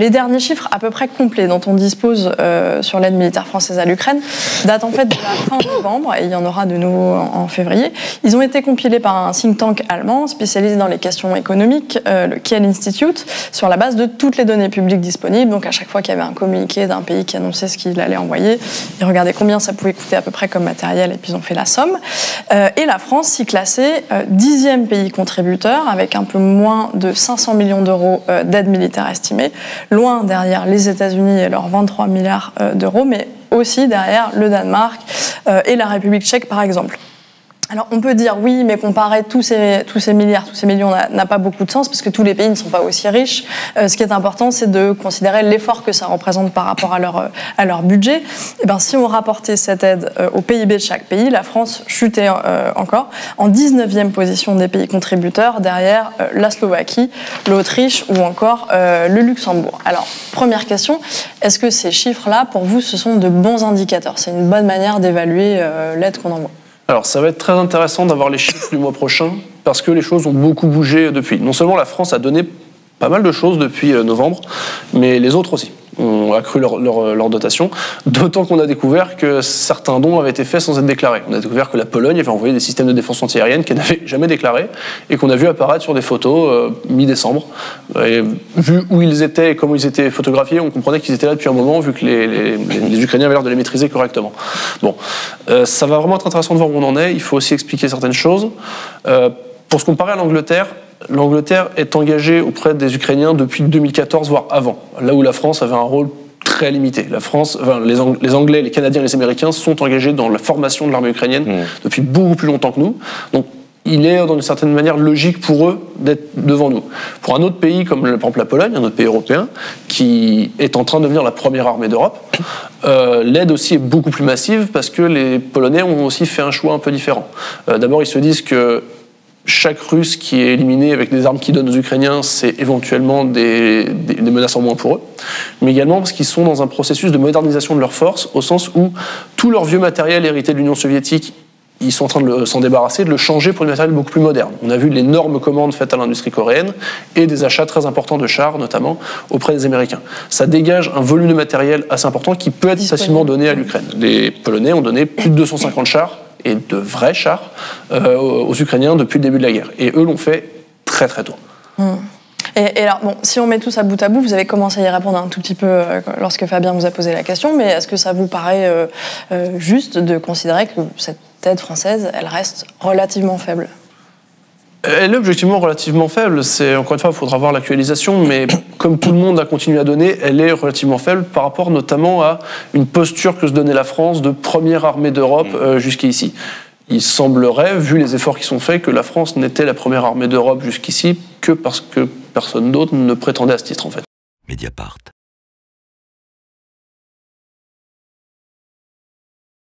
Les derniers chiffres à peu près complets dont on dispose sur l'aide militaire française à l'Ukraine datent en fait de la fin novembre, et il y en aura de nouveau en février. Ils ont été compilés par un think tank allemand spécialisé dans les questions économiques, le Kiel Institute, sur la base de toutes les données publiques disponibles. Donc à chaque fois qu'il y avait un communiqué d'un pays qui annonçait ce qu'il allait envoyer, ils regardaient combien ça pouvait coûter à peu près comme matériel, et puis ils ont fait la somme. Et la France s'y classait 10e pays contributeur, avec un peu moins de 500 millions d'euros d'aide militaire estimée, loin derrière les États-Unis et leurs 23 milliards d'euros, mais aussi derrière le Danemark et la République tchèque, par exemple. Alors on peut dire oui, mais comparer tous ces milliards, tous ces millions n'a pas beaucoup de sens, parce que tous les pays ne sont pas aussi riches. Ce qui est important, c'est de considérer l'effort que ça représente par rapport à leur budget. Et ben, si on rapportait cette aide au PIB de chaque pays, la France chutait encore en 19e position des pays contributeurs, derrière la Slovaquie, l'Autriche ou encore le Luxembourg. Alors, première question, est-ce que ces chiffres-là, pour vous, ce sont de bons indicateurs? C'est une bonne manière d'évaluer l'aide qu'on envoie? Alors, ça va être très intéressant d'avoir les chiffres du mois prochain, parce que les choses ont beaucoup bougé depuis. Non seulement la France a donné pas mal de choses depuis novembre, mais les autres aussi ont accru leur dotation, d'autant qu'on a découvert que certains dons avaient été faits sans être déclarés. On a découvert que la Pologne avait envoyé des systèmes de défense antiaérienne qu'elle n'avait jamais déclarés, et qu'on a vu apparaître sur des photos mi-décembre. Et vu où ils étaient et comment ils étaient photographiés, on comprenait qu'ils étaient là depuis un moment, vu que les Ukrainiens avaient l'air de les maîtriser correctement. Bon, ça va vraiment être intéressant de voir où on en est. Il faut aussi expliquer certaines choses. Pour se comparer à l'Angleterre, l'Angleterre est engagée auprès des Ukrainiens depuis 2014, voire avant, là où la France avait un rôle très limité. La France, les Anglais, les Canadiens, les Américains sont engagés dans la formation de l'armée ukrainienne depuis beaucoup plus longtemps que nous. Donc, il est, dans une certaine manière, logique pour eux d'être devant nous. Pour un autre pays, comme par exemple la Pologne, un autre pays européen, qui est en train de devenir la première armée d'Europe, l'aide aussi est beaucoup plus massive, parce que les Polonais ont aussi fait un choix un peu différent. D'abord, ils se disent que chaque Russe qui est éliminé avec des armes qu'ils donnent aux Ukrainiens, c'est éventuellement des menaces en moins pour eux, mais également parce qu'ils sont dans un processus de modernisation de leurs forces, au sens où tout leur vieux matériel hérité de l'Union soviétique, ils sont en train de s'en débarrasser, de le changer pour du matériel beaucoup plus moderne. On a vu l'énorme commande faite à l'industrie coréenne et des achats très importants de chars, notamment auprès des Américains. Ça dégage un volume de matériel assez important qui peut être facilement donné à l'Ukraine. Les Polonais ont donné plus de 250 chars, et de vrais chars, aux Ukrainiens depuis le début de la guerre. Et eux l'ont fait très très tôt. Et alors, bon, si on met tout ça bout à bout, vous avez commencé à y répondre un tout petit peu lorsque Fabien vous a posé la question, mais est-ce que ça vous paraît juste de considérer que cette aide française, elle reste relativement faible ? Elle est objectivement relativement faible. Encore une fois, il faudra voir l'actualisation, mais comme tout le monde a continué à donner, elle est relativement faible par rapport notamment à une posture que se donnait la France de première armée d'Europe jusqu'ici. Il semblerait, vu les efforts qui sont faits, que la France n'était la première armée d'Europe jusqu'ici que parce que personne d'autre ne prétendait à ce titre, en fait. Mediapart.